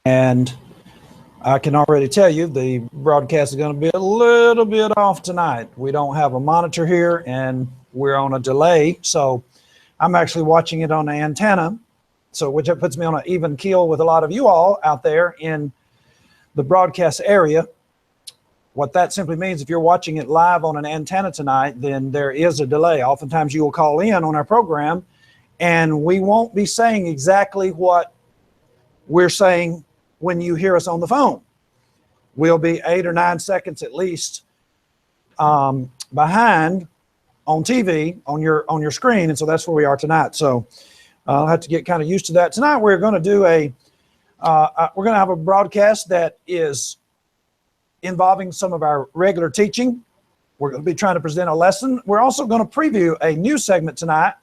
And I can already tell you the broadcast is going to be a little bit off tonight. We don't have a monitor here and we're on a delay. So I'm actually watching it on the antenna. So which puts me on an even keel with a lot of you all out there in the broadcast area. What that simply means, if you're watching it live on an antenna tonight, then there is a delay. Oftentimes you will call in on our program and we won't be saying exactly what we're saying when you hear us on the phone. We'll be 8 or 9 seconds at least behind on TV on your screen, and so that's where we are tonight. So I'll have to get kind of used to that. Tonight we're going to do we're going to have a broadcast that is involving some of our regular teaching. We're going to be trying to present a lesson. We're also going to preview a new segment tonight,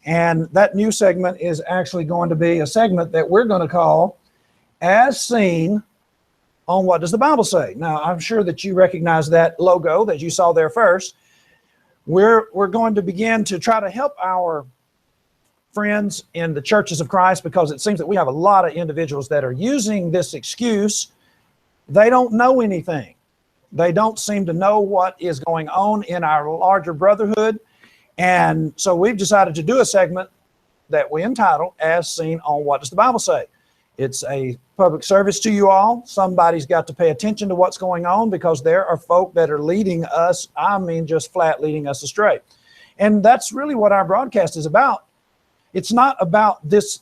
and that new segment is actually going to be a segment that we're going to call As Seen on What Does the Bible Say? Now, I'm sure that you recognize that logo that you saw there first. We're going to begin to try to help our friends in the churches of Christ, because it seems that we have a lot of individuals that are using this excuse. They don't know anything. They don't seem to know what is going on in our larger brotherhood. And so we've decided to do a segment that we entitle As Seen on What Does the Bible Say? It's a public service to you all. Somebody's got to pay attention to what's going on, because there are folk that are leading us, I mean, just flat leading us astray. And that's really what our broadcast is about. It's not about this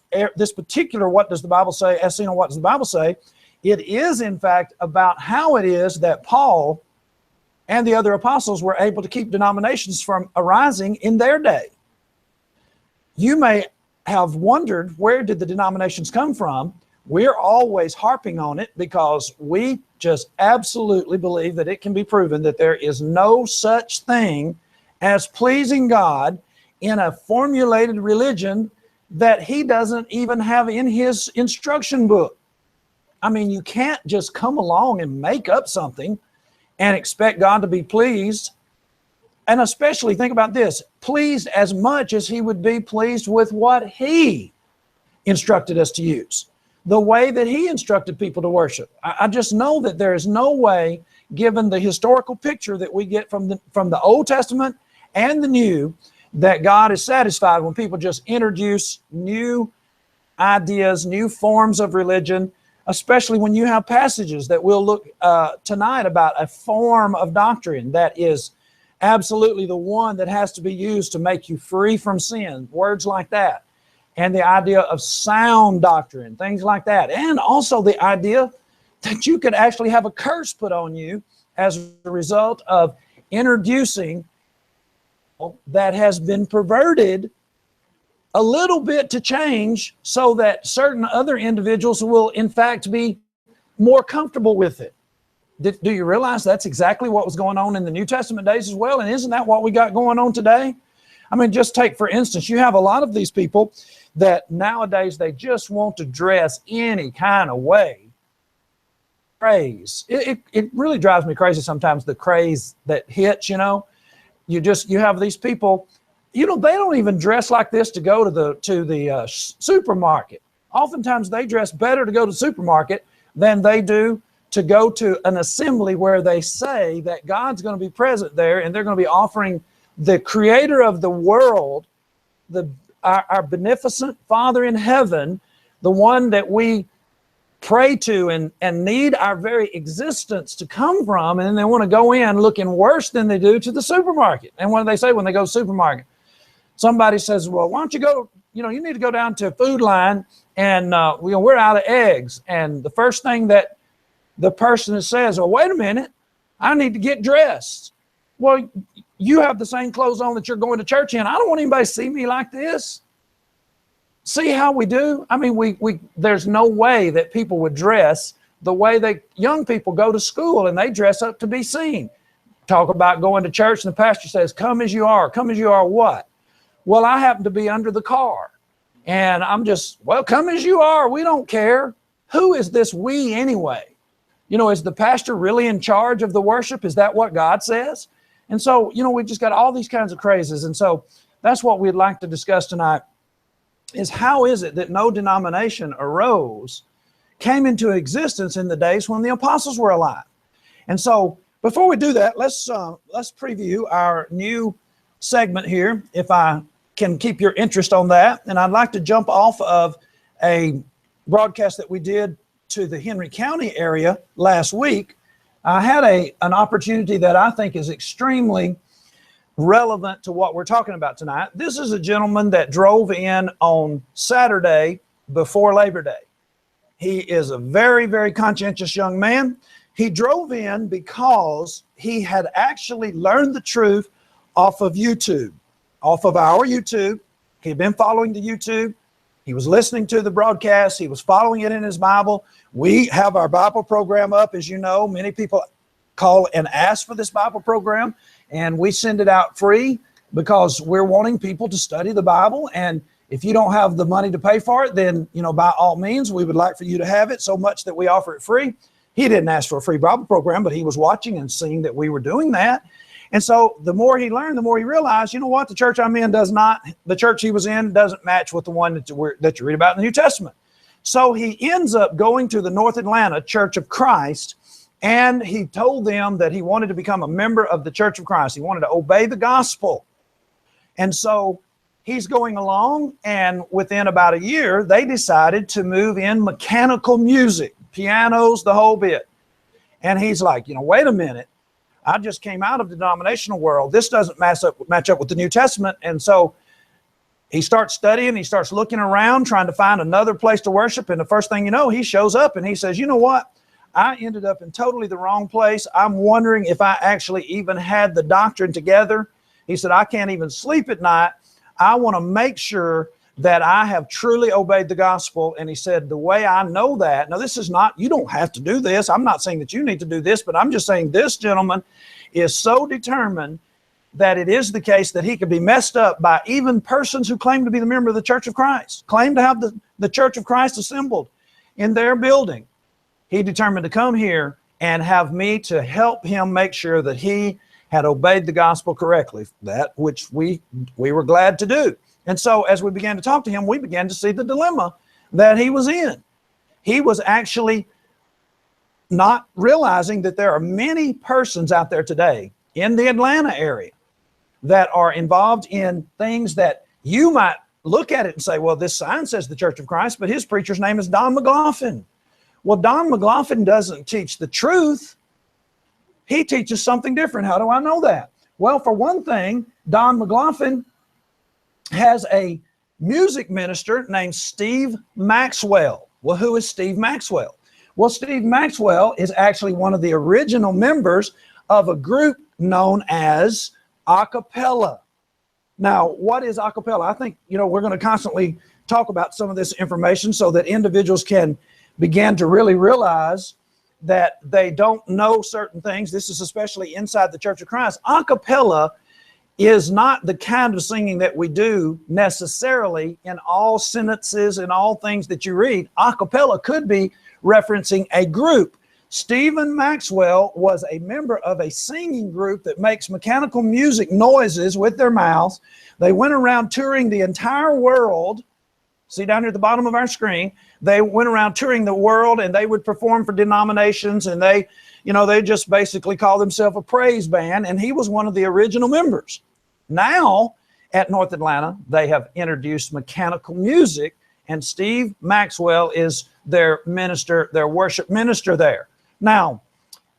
particular What Does the Bible Say, As Seen on What Does the Bible Say? It is, in fact, about how it is that Paul and the other apostles were able to keep denominations from arising in their day. You may have wondered, where did the denominations come from? We're always harping on it because we just absolutely believe that it can be proven that there is no such thing as pleasing God in a formulated religion that he doesn't even have in his instruction book. I mean, you can't just come along and make up something and expect God to be pleased. And especially think about this, pleased as much as he would be pleased with what he instructed us to use, the way that he instructed people to worship. I just know that there is no way, given the historical picture that we get from the Old Testament and the New, that God is satisfied when people just introduce new ideas, new forms of religion, especially when you have passages that we'll look tonight about a form of doctrine that is absolutely the one that has to be used to make you free from sin, words like that, and the idea of sound doctrine, things like that, and also the idea that you could actually have a curse put on you as a result of introducing that has been perverted a little bit to change so that certain other individuals will in fact be more comfortable with it. Do you realize that's exactly what was going on in the New Testament days as well? And isn't that what we got going on today? I mean, just take, for instance, you have a lot of these people that nowadays they just want to dress any kind of way. Craze. It really drives me crazy sometimes, the craze that hits, you know. You have these people, you know, they don't even dress like this to go to the supermarket. Oftentimes they dress better to go to the supermarket than they do to go to an assembly where they say that God's going to be present there, and they're going to be offering the creator of the world, our beneficent Father in heaven, the one that we pray to and need our very existence to come from, and then they want to go in looking worse than they do to the supermarket. And what do they say when they go to the supermarket? Somebody says, well, why don't you go, you know, you need to go down to Food Line, and we're out of eggs. And the first thing that the person says, well, wait a minute, I need to get dressed. Well, you have the same clothes on that you're going to church in. I don't want anybody to see me like this. See how we do? I mean, there's no way that people would dress the way young people go to school and they dress up to be seen. Talk about going to church and the pastor says, come as you are. Come as you are what? Well, I happen to be under the car. And I'm just, well, come as you are. We don't care. Who is this we anyway? You know, is the pastor really in charge of the worship? Is that what God says? And so, you know, we've just got all these kinds of crazes. And so that's what we'd like to discuss tonight, is how is it that no denomination arose came into existence in the days when the apostles were alive. And so before we do that, let's preview our new segment here, if I can keep your interest on that. And I'd like to jump off of a broadcast that we did to the Henry County area last week. I had an opportunity that I think is extremely relevant to what we're talking about tonight. This is a gentleman that drove in on Saturday before Labor Day. He is a very, very conscientious young man. He drove in because he had actually learned the truth off of YouTube, off of our YouTube. He'd been following the YouTube. He was listening to the broadcast. He was following it in his Bible. We have our Bible program up. As you know, many people call and ask for this Bible program, and we send it out free because we're wanting people to study the Bible. And if you don't have the money to pay for it, then, by all means, we would like for you to have it, so much that we offer it free. He didn't ask for a free Bible program, but he was watching and seeing that we were doing that. And so the more he learned, the more he realized, you know what, the church I'm in the church he was in doesn't match with the one that you read about in the New Testament. So he ends up going to the North Atlanta Church of Christ, and he told them that he wanted to become a member of the Church of Christ. He wanted to obey the gospel. And so he's going along, and within about a year, they decided to move in mechanical music, pianos, the whole bit. And he's like, wait a minute. I just came out of the denominational world. This doesn't match up with the New Testament. And so he starts studying. He starts looking around, trying to find another place to worship. And the first thing you know, he shows up and he says, you know what? I ended up in totally the wrong place. I'm wondering if I actually even had the doctrine together. He said, I can't even sleep at night. I want to make sure that I have truly obeyed the gospel. And he said, the way I know that, now this is not, you don't have to do this. I'm not saying that you need to do this, but I'm just saying this gentleman is so determined that it is the case that he could be messed up by even persons who claim to be the member of the Church of Christ, claim to have the Church of Christ assembled in their building. He determined to come here and have me to help him make sure that he had obeyed the gospel correctly, that which we were glad to do. And so as we began to talk to him, we began to see the dilemma that he was in. He was actually not realizing that there are many persons out there today in the Atlanta area that are involved in things that you might look at it and say, well, this sign says the Church of Christ, but his preacher's name is Don McLaughlin. Well, Don McLaughlin doesn't teach the truth. He teaches something different. How do I know that? Well, for one thing, Don McLaughlin has a music minister named Steve Maxwell. Well, who is Steve Maxwell? Well, Steve Maxwell is actually one of the original members of a group known as a cappella. Now, what is a cappella? I think, we're going to constantly talk about some of this information so that individuals can begin to really realize that they don't know certain things. This is especially inside the Church of Christ. A cappella is not the kind of singing that we do necessarily in all sentences and all things that you read. A cappella could be referencing a group. Stephen Maxwell was a member of a singing group that makes mechanical music noises with their mouths. They went around touring the entire world. See down here at the bottom of our screen, they went around touring the world, and they would perform for denominations, and they just basically call themselves a praise band, and he was one of the original members. Now, at North Atlanta, they have introduced mechanical music, and Steve Maxwell is their minister, their worship minister there. Now,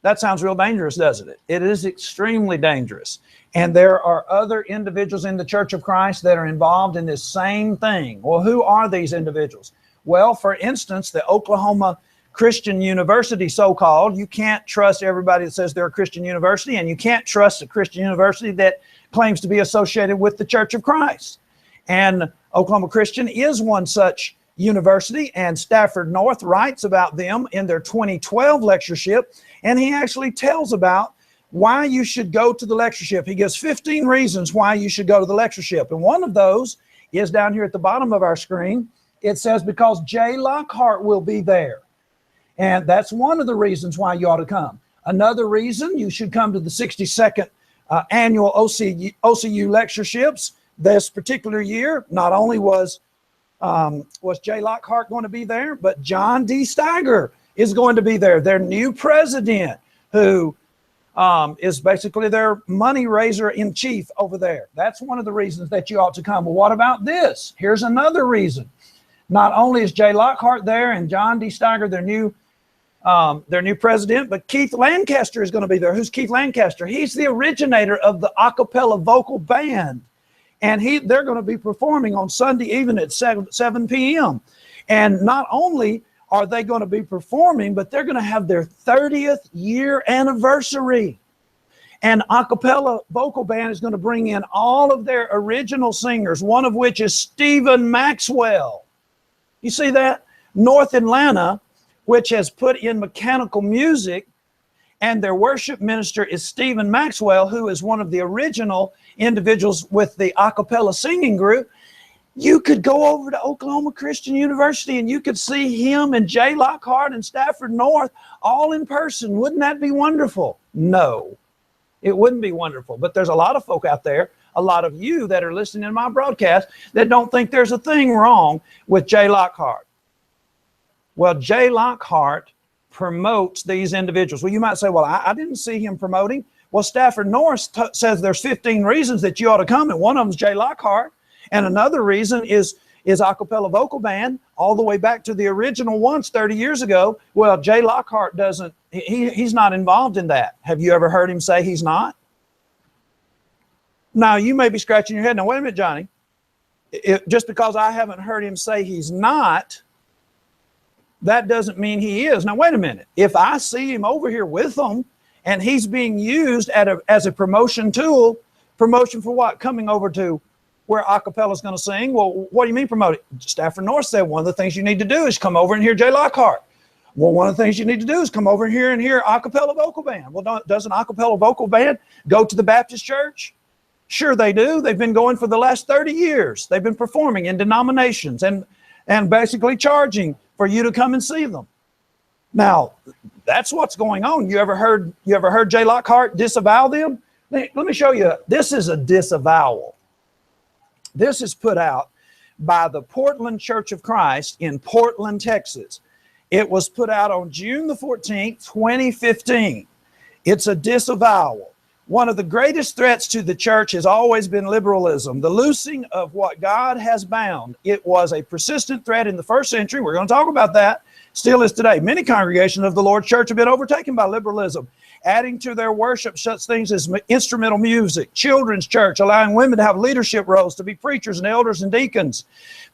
that sounds real dangerous, doesn't it? It is extremely dangerous. And there are other individuals in the Church of Christ that are involved in this same thing. Well, who are these individuals? Well, for instance, the Oklahoma Christian University, so-called. You can't trust everybody that says they're a Christian university, and you can't trust a Christian university that claims to be associated with the Church of Christ. And Oklahoma Christian is one such university, and Stafford North writes about them in their 2012 lectureship, and he actually tells about why you should go to the lectureship. He gives 15 reasons why you should go to the lectureship, and one of those is down here at the bottom of our screen. It says, because Jay Lockhart will be there. And that's one of the reasons why you ought to come. Another reason you should come to the 62nd annual OCU lectureships. This particular year, not only was Was Jay Lockhart going to be there? But John D. Steiger is going to be there, their new president, who is basically their money raiser in chief over there. That's one of the reasons that you ought to come. Well, what about this? Here's another reason. Not only is Jay Lockhart there and John D. Steiger, their new president, but Keith Lancaster is going to be there. Who's Keith Lancaster? He's the originator of the a cappella vocal band. And they're going to be performing on Sunday evening at 7 p.m. And not only are they going to be performing, but they're going to have their 30th year anniversary. And a cappella vocal band is going to bring in all of their original singers, one of which is Stephen Maxwell. You see that? North Atlanta, which has put in mechanical music, and their worship minister is Stephen Maxwell, who is one of the original individuals with the a cappella singing group. You could go over to Oklahoma Christian University and you could see him and Jay Lockhart and Stafford North all in person. Wouldn't that be wonderful? No, it wouldn't be wonderful. But there's a lot of folk out there, a lot of you that are listening to my broadcast, that don't think there's a thing wrong with Jay Lockhart. Well, Jay Lockhart promotes these individuals. Well, you might say, well, I didn't see him promoting. Well, Stafford North says there's 15 reasons that you ought to come, and one of them is Jay Lockhart. And another reason is a cappella vocal band, all the way back to the original ones 30 years ago. Well, Jay Lockhart he's not involved in that. Have you ever heard him say he's not? Now, you may be scratching your head. Now, wait a minute, Johnny. Just because I haven't heard him say he's not, that doesn't mean he is. Now, wait a minute. If I see him over here with them and he's being used as a promotion tool, promotion for what? Coming over to where a cappella is going to sing. Well, what do you mean promote it? Stafford North said one of the things you need to do is come over and hear Jay Lockhart. Well, one of the things you need to do is come over here and hear a cappella vocal band. Well, does an a cappella vocal band go to the Baptist church? Sure they do. They've been going for the last 30 years. They've been performing in denominations and basically charging for you to come and see them. Now, that's what's going on. You ever heard Jay Lockhart disavow them? Let me show you. This is a disavowal. This is put out by the Portland Church of Christ in Portland, Texas. It was put out on June the 14th, 2015. It's a disavowal. One of the greatest threats to the church has always been liberalism, the loosing of what God has bound. It was a persistent threat in the first century. We're going to talk about that. Still is today. Many congregations of the Lord's church have been overtaken by liberalism, adding to their worship such things as instrumental music, children's church, allowing women to have leadership roles, to be preachers and elders and deacons,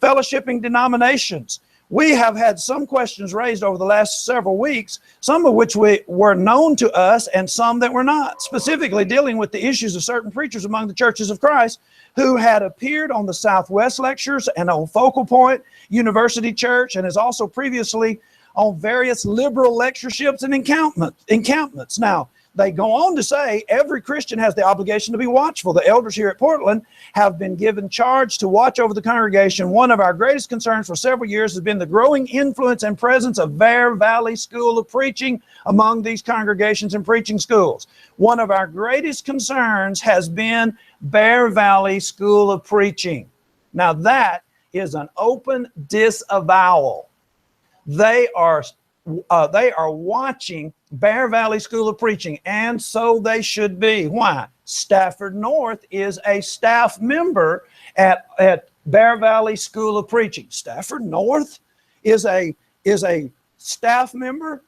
fellowshipping denominations. We have had some questions raised over the last several weeks, some of which were known to us and some that were not, specifically dealing with the issues of certain preachers among the churches of Christ who had appeared on the Southwest Lectures and on Focal Point University Church, and has also previously on various liberal lectureships and encampments. Now, they go on to say every Christian has the obligation to be watchful. The elders here at Portland have been given charge to watch over the congregation. One of our greatest concerns for several years has been the growing influence and presence of Bear Valley School of Preaching among these congregations and preaching schools. One of our greatest concerns has been Bear Valley School of Preaching. Now that is an open disavowal. They are watching Bear Valley School of Preaching, and so they should be. Why? Stafford North is a staff member at Bear Valley School of Preaching. Stafford North is a staff member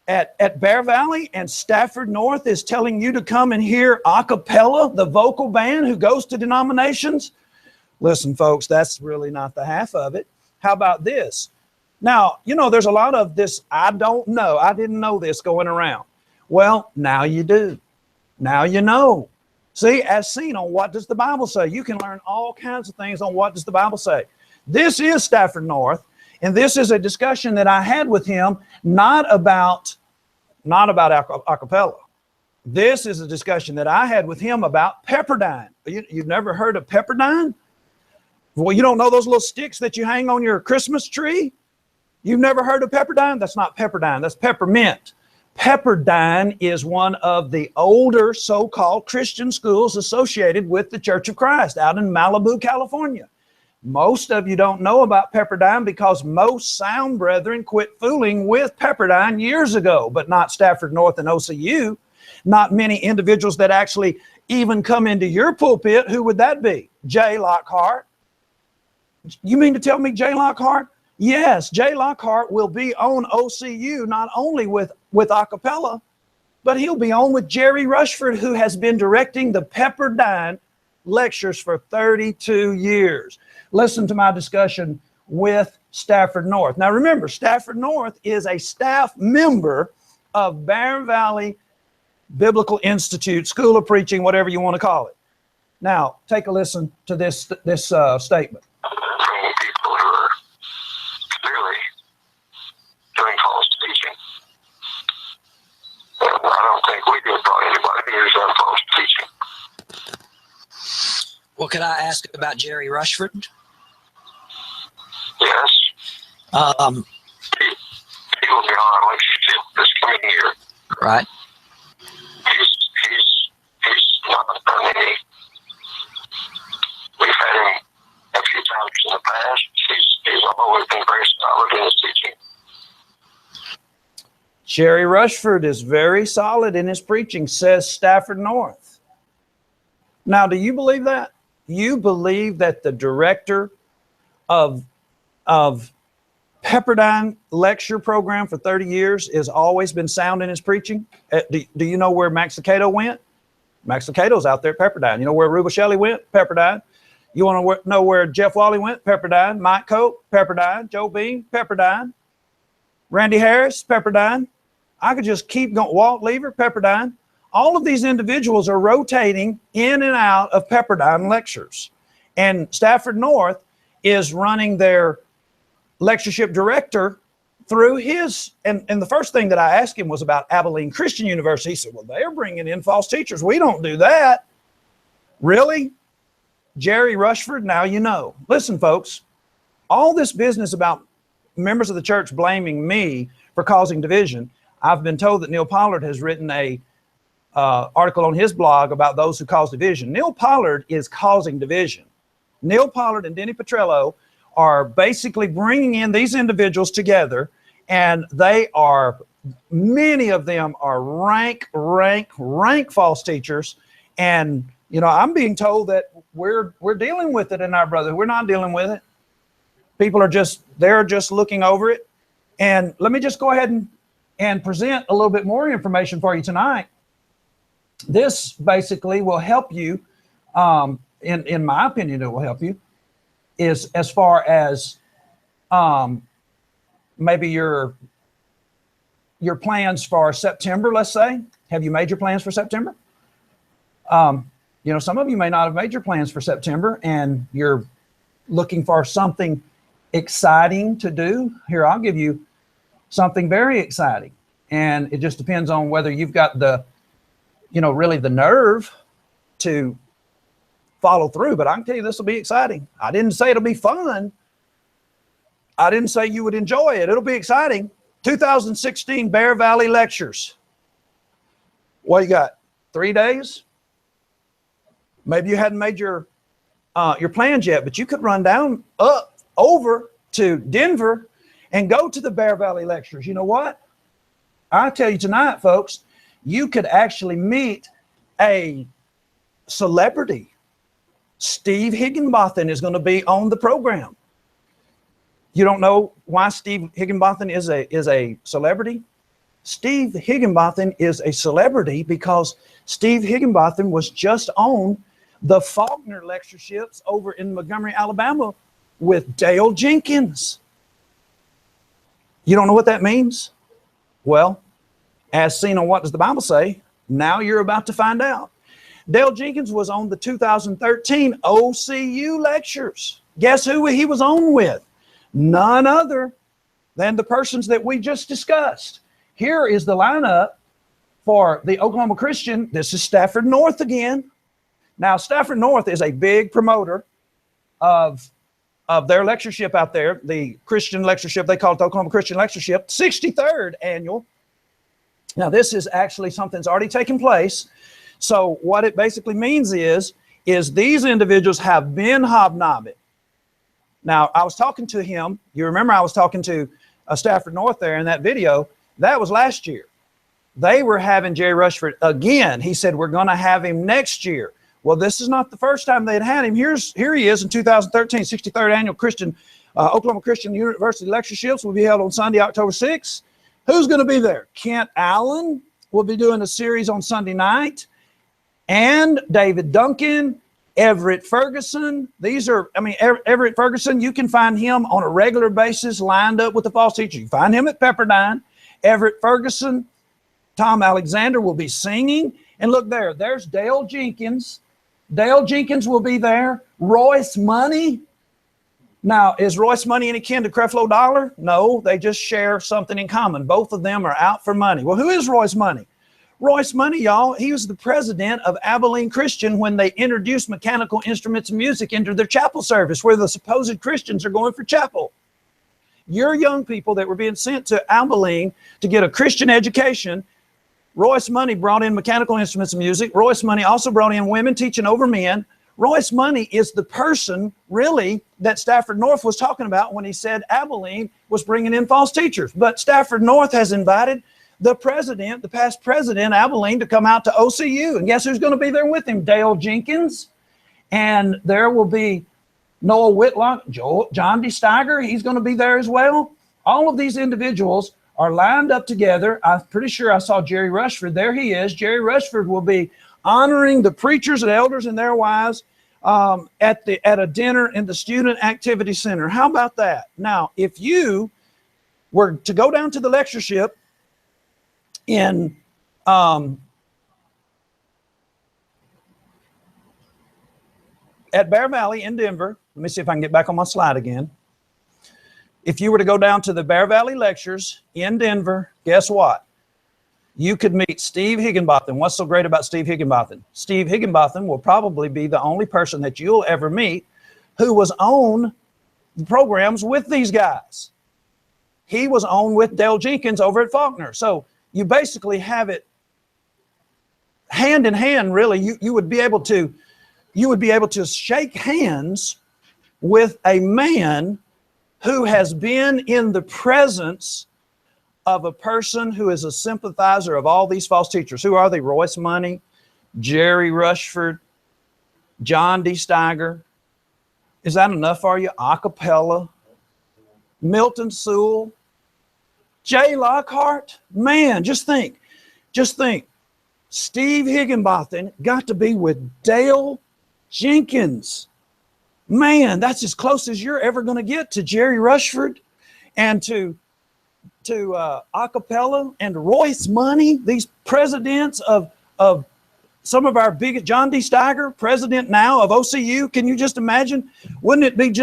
at Bear Valley, and Stafford North is telling you to come and hear a cappella, the vocal band who goes to denominations. Listen, folks, that's really not the half of it. How about this? Now, you know, there's a lot of this, I don't know, I didn't know this going around. Well, now you do. Now you know. See, as seen on What Does the Bible Say? You can learn all kinds of things on What Does the Bible Say. This is Stafford North, and this is a discussion that I had with him, not about a cappella. This is a discussion that I had with him about Pepperdine. You've never heard of Pepperdine? Well, you don't know those little sticks that you hang on your Christmas tree? You've never heard of Pepperdine? That's not Pepperdine, that's peppermint. Pepperdine is one of the older so-called Christian schools associated with the Church of Christ out in Malibu, California. Most of you don't know about Pepperdine because most sound brethren quit fooling with Pepperdine years ago, but not Stafford North and OCU. Not many individuals that actually even come into your pulpit. Who would that be? Jay Lockhart. You mean to tell me Jay Lockhart? Yes, Jay Lockhart will be on OCU, not only with acapella, but he'll be on with Jerry Rushford, who has been directing the Pepperdine lectures for 32 years. Listen to my discussion with Stafford North. Now remember, Stafford North is a staff member of Barren Valley Biblical Institute, School of Preaching, whatever you want to call it. Now, take a listen to this statement. From people who are clearly doing false teaching. And I don't think we could brought anybody who's done false teaching. Well, could I ask about Jerry Rushford? Yes. He will be on our lecture this coming year. Right. He's not done any. We've had him a few times in the past. He's always been very solid in his teaching. Jerry Rushford is very solid in his preaching, says Stafford North. Now, do you believe that? You believe that the director of Pepperdine lecture program for 30 years has always been sound in his preaching? Do you know where Max Lucado went? Max Lucado's out there at Pepperdine. You know where Ruba Shelley went? Pepperdine. You want to know where Jeff Wally went? Pepperdine. Mike Cope? Pepperdine. Joe Beam? Pepperdine. Randy Harris? Pepperdine. I could just keep going. Walt Lever? Pepperdine. All of these individuals are rotating in and out of Pepperdine lectures. And Stafford North is running their lectureship director through his, and the first thing that I asked him was about Abilene Christian University. He said, well, they're bringing in false teachers. We don't do that. Really? Jerry Rushford, now you know. Listen, folks, all this business about members of the church blaming me for causing division, I've been told that Neil Pollard has written a article on his blog about those who cause division. Neil Pollard is causing division. Neil Pollard and Denny Petrello are basically bringing in these individuals together, and they are, many of them are rank false teachers. And, you know, I'm being told that we're dealing with it in our brotherhood. We're not dealing with it. People are they're just looking over it. And let me just go ahead and present a little bit more information for you tonight. This basically will help you, in my opinion, it will help you, is as far as maybe your plans for September, let's say. Have you made your plans for September? You know, some of you may not have made your plans for September and you're looking for something exciting to do. Here, I'll give you something very exciting. And it just depends on whether you've got the, you know, really the nerve to follow through. But I can tell you this will be exciting. I didn't say it'll be fun. I didn't say you would enjoy it. It'll be exciting. 2016 Bear Valley Lectures. What you got? 3 days? Maybe you hadn't made your plans yet, but you could run down over to Denver and go to the Bear Valley Lectures. You know what? I tell you tonight, folks, you could actually meet a celebrity. Steve Higginbotham is going to be on the program. You don't know why Steve Higginbotham is a celebrity? Steve Higginbotham is a celebrity because Steve Higginbotham was just on the Faulkner lectureships over in Montgomery, Alabama with Dale Jenkins. You don't know what that means? Well, as seen on What Does the Bible Say, now you're about to find out. Dale Jenkins was on the 2013 OCU lectures. Guess who he was on with? None other than the persons that we just discussed. Here is the lineup for the Oklahoma Christian. This is Stafford North again. Now, Stafford North is a big promoter of their lectureship out there, the Christian lectureship. They call it the Oklahoma Christian Lectureship, 63rd annual. Now, this is actually something that's already taken place. So what it basically means is these individuals have been hobnobbing Now, I was talking to him. You remember I was talking to Stafford North there in that video. That was last year. They were having Jerry Rushford again. He said, we're going to have him next year. Well, this is not the first time they'd had him. Here he is in 2013, 63rd Annual Oklahoma Christian University Lectureships will be held on Sunday, October 6th. Who's going to be there? Kent Allen will be doing a series on Sunday night. And David Duncan, Everett Ferguson. These are, Everett Ferguson, you can find him on a regular basis lined up with the false teacher. You find him at Pepperdine. Everett Ferguson, Tom Alexander will be singing. And look there, there's Dale Jenkins. Dale Jenkins will be there. Royce Money. Now, is Royce Money any kin to Creflo Dollar? No, they just share something in common. Both of them are out for money. Well, who is Royce Money? Royce Money, y'all, he was the president of Abilene Christian when they introduced mechanical instruments and music into their chapel service, where the supposed Christians are going for chapel. Your young people that were being sent to Abilene to get a Christian education, Royce Money brought in mechanical instruments and music. Royce Money also brought in women teaching over men. Royce Money is the person, really, that Stafford North was talking about when he said Abilene was bringing in false teachers. But Stafford North has invited the president, the past president, Abilene, to come out to OCU. And guess who's going to be there with him? Dale Jenkins. And there will be Noah Whitlock, John D. Steiger. He's going to be there as well. All of these individuals are lined up together. I'm pretty sure I saw Jerry Rushford. There he is. Jerry Rushford will be honoring the preachers and elders and their wives at a dinner in the Student Activity Center. How about that? Now, if you were to go down to the lectureship in at Bear Valley in Denver, let me see if I can get back on my slide again. If you were to go down to the Bear Valley lectures in Denver, guess what? You could meet Steve Higginbotham. What's so great about Steve Higginbotham? Steve Higginbotham will probably be the only person that you'll ever meet who was on the programs with these guys. He was on with Dale Jenkins over at Faulkner. So you basically have it hand in hand, really. You would be able to shake hands with a man who has been in the presence of a person who is a sympathizer of all these false teachers. Who are they? Royce Money, Jerry Rushford, John D. Steiger. Is that enough for you? Acapella, Milton Sewell, Jay Lockhart. Man, just think. Steve Higginbotham got to be with Dale Jenkins. Man, that's as close as you're ever going to get to Jerry Rushford and to Acapella and Royce Money, these presidents of some of our biggest, John D. Steiger, president now of OCU. Can you just imagine? Wouldn't it be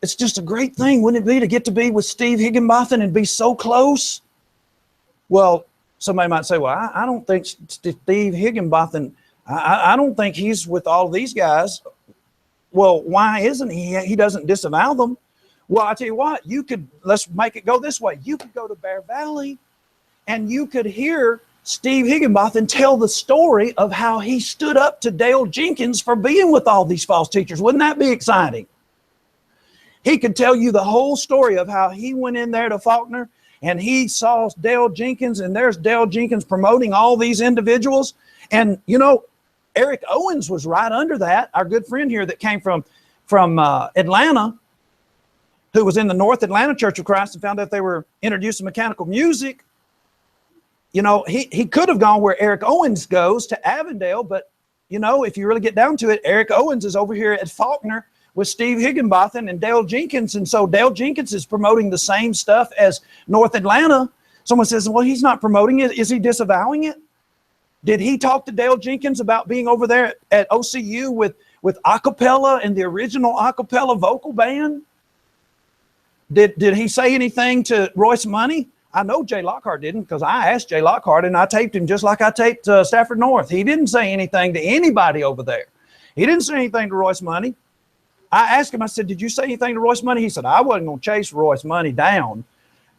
it's just a great thing, wouldn't it be, to get to be with Steve Higginbotham and be so close? Well, somebody might say, well, I don't think Steve Higginbotham, I don't think he's with all these guys. Well, why isn't he? He doesn't disavow them. Well, I tell you what, let's make it go this way. You could go to Bear Valley and you could hear Steve Higginbotham tell the story of how he stood up to Dale Jenkins for being with all these false teachers. Wouldn't that be exciting? He could tell you the whole story of how he went in there to Faulkner and he saw Dale Jenkins, and there's Dale Jenkins promoting all these individuals. And, Eric Owens was right under that, our good friend here that came from Atlanta, who was in the North Atlanta Church of Christ and found out they were introducing mechanical music. He could have gone where Eric Owens goes, to Avondale, but, if you really get down to it, Eric Owens is over here at Faulkner with Steve Higginbotham and Dale Jenkins. And so Dale Jenkins is promoting the same stuff as North Atlanta. Someone says, well, he's not promoting it. Is he disavowing it? Did he talk to Dale Jenkins about being over there at OCU with acapella and the original acapella vocal band? Did he say anything to Royce Money? I know Jay Lockhart didn't, because I asked Jay Lockhart and I taped him just like I taped Stafford North. He didn't say anything to anybody over there. He didn't say anything to Royce Money. I asked him, I said, did you say anything to Royce Money? He said, I wasn't going to chase Royce Money down.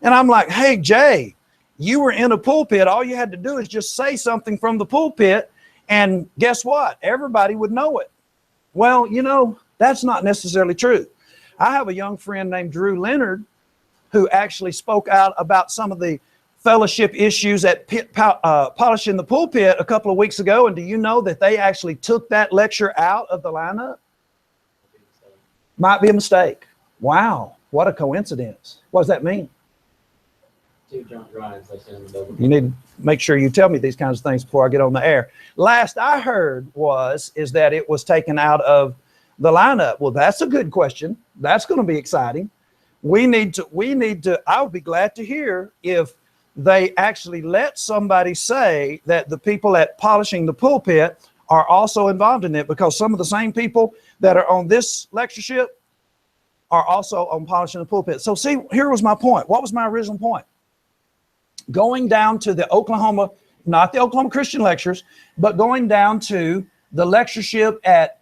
And I'm like, hey, Jay, you were in a pulpit. All you had to do is just say something from the pulpit, and guess what? Everybody would know it. Well, that's not necessarily true. I have a young friend named Drew Leonard who actually spoke out about some of the fellowship issues at Polishing the Pulpit a couple of weeks ago. And do you know that they actually took that lecture out of the lineup? Might be a mistake. Wow, what a coincidence. What does that mean? Two drunk drives, You need to make sure you tell me these kinds of things before I get on the air. Last I heard is that it was taken out of the lineup. Well, that's a good question. That's going to be exciting. We need to, I would be glad to hear if they actually let somebody say that the people at Polishing the Pulpit are also involved in it, because some of the same people that are on this lectureship are also on Polishing the Pulpit. So see, here was my point. What was my original point? Going down to the Oklahoma, not the Oklahoma Christian Lectures, but going down to the lectureship at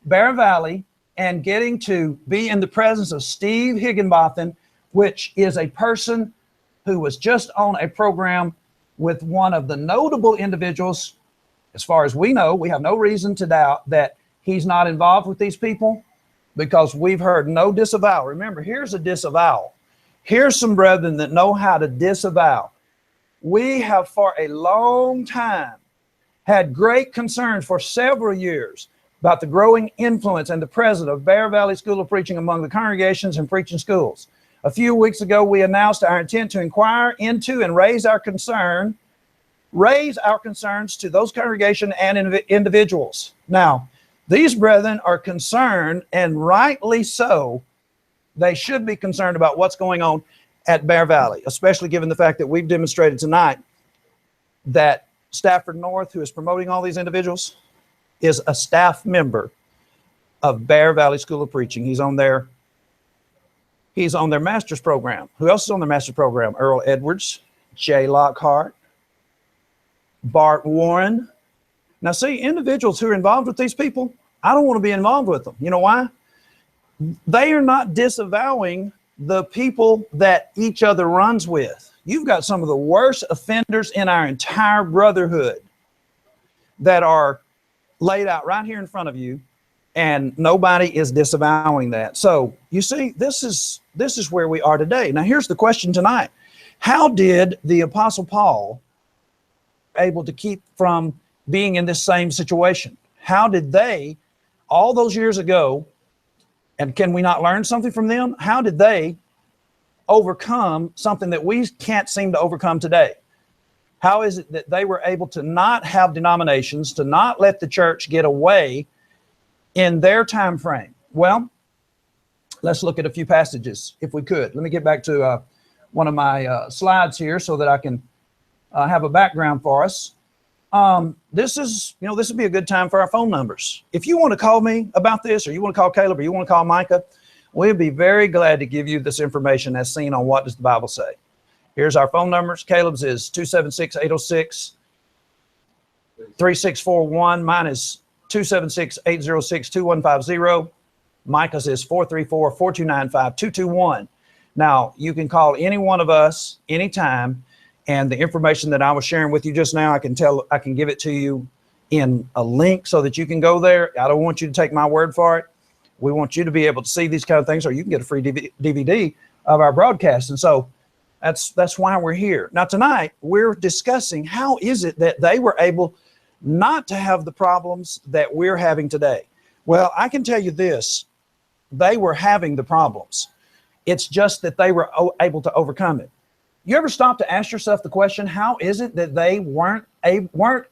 Bear Valley and getting to be in the presence of Steve Higginbotham, which is a person who was just on a program with one of the notable individuals. As far as we know, we have no reason to doubt that he's not involved with these people, because we've heard no disavowal. Remember, here's a disavowal. Here's some brethren that know how to disavow. We have for a long time had great concerns for several years about the growing influence and the presence of Bear Valley School of Preaching among the congregations and preaching schools. A few weeks ago, we announced our intent to inquire into and raise our concerns to those congregation and individuals. Now, these brethren are concerned, and rightly so. They should be concerned about what's going on at Bear Valley, especially given the fact that we've demonstrated tonight that Stafford North, who is promoting all these individuals, is a staff member of Bear Valley School of Preaching. He's on their master's program. Who else is on their master's program? Earl Edwards, Jay Lockhart, Bart Warren. Now see, individuals who are involved with these people, I don't want to be involved with them. You know why? They are not disavowing the people that each other runs with. You've got some of the worst offenders in our entire brotherhood that are laid out right here in front of you, and nobody is disavowing that. So you see, this is where we are today. Now here's the question tonight. How did the Apostle Paul able to keep from being in this same situation? How did they, all those years ago, and can we not learn something from them? How did they overcome something that we can't seem to overcome today? How is it that they were able to not have denominations, to not let the church get away in their time frame? Well, let's look at a few passages if we could. Let me get back to one of my slides here so that I can have a background for us. This would be a good time for our phone numbers. If you want to call me about this, or you want to call Caleb, or you want to call Micah, we'd be very glad to give you this information as seen on What Does the Bible Say. Here's our phone numbers. Caleb's is 276-806-3641. Mine is 276-806-2150. Micah's is 434-4295-221. Now, you can call any one of us anytime, and the information that I was sharing with you just now, I can give it to you in a link so that you can go there. I don't want you to take my word for it. We want you to be able to see these kind of things, or you can get a free DVD of our broadcast. And so that's why we're here. Now, tonight, we're discussing how is it that they were able not to have the problems that we're having today. Well, I can tell you this. They were having the problems. It's just that they were able to overcome it. You ever stop to ask yourself the question, how is it that they weren't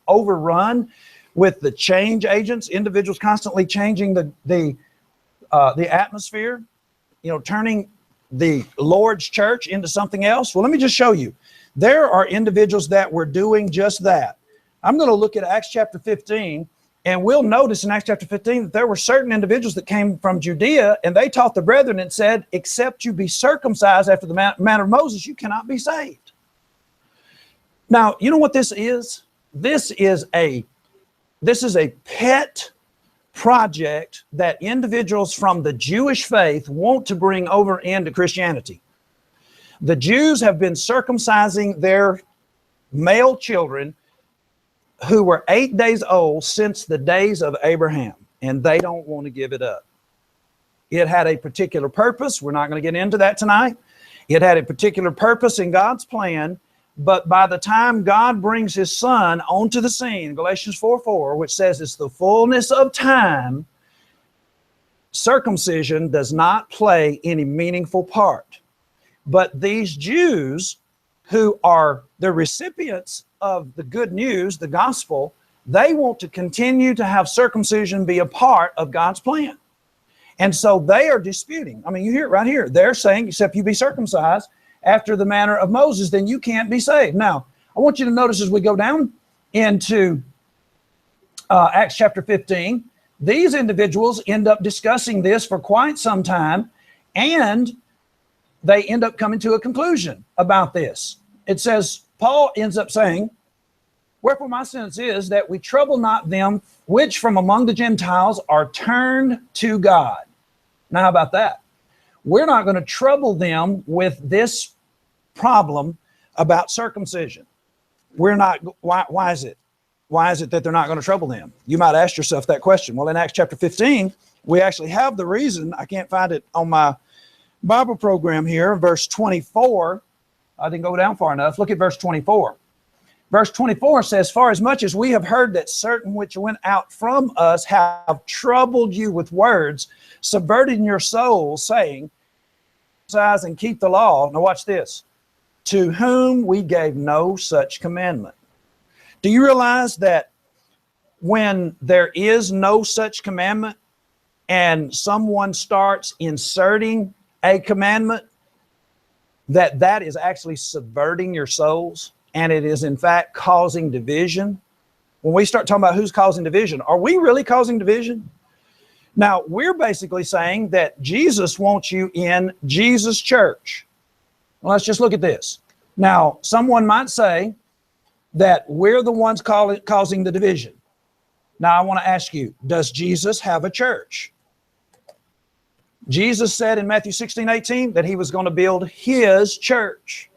overrun with the change agents, individuals constantly changing the atmosphere, turning the Lord's church into something else? Well, let me just show you. There are individuals that were doing just that. I'm going to look at Acts chapter 15, and we'll notice in Acts chapter 15 that there were certain individuals that came from Judea, and they taught the brethren and said, except you be circumcised after the manner of Moses, you cannot be saved. Now, you know what this is? This is a pet project that individuals from the Jewish faith want to bring over into Christianity. The Jews have been circumcising their male children who were 8 days old since the days of Abraham, and they don't want to give it up. It had a particular purpose. We're not going to get into that tonight. It had a particular purpose in God's plan. But by the time God brings his son onto the scene, Galatians 4:4, which says it's the fullness of time, circumcision does not play any meaningful part. But these Jews who are the recipients of the good news, the gospel, they want to continue to have circumcision be a part of God's plan. And so they are disputing. I mean, you hear it right here. They're saying, except you be circumcised after the manner of Moses, then you can't be saved. Now, I want you to notice as we go down into Acts chapter 15, these individuals end up discussing this for quite some time, and they end up coming to a conclusion about this. It says, Paul ends up saying, wherefore my sentence is that we trouble not them which from among the Gentiles are turned to God. Now, how about that? We're not going to trouble them with this problem about circumcision. We're not. Why is it? Why is it that they're not going to trouble them? You might ask yourself that question. Well, in Acts chapter 15, we actually have the reason. I can't find it on my Bible program here. Verse 24. I didn't go down far enough. Look at verse 24. Verse 24 says, for as much as we have heard that certain which went out from us have troubled you with words, subverting your souls, saying, exercise and keep the law. Now watch this. To whom we gave no such commandment. Do you realize that when there is no such commandment and someone starts inserting a commandment, that is actually subverting your souls, and it is in fact causing division? When we start talking about who's causing division, are we really causing division? Now, we're basically saying that Jesus wants you in Jesus' church. Well, let's just look at this. Now, someone might say that we're the ones causing the division. Now, I want to ask you, does Jesus have a church? Jesus said in Matthew 16:18 that he was going to build his church.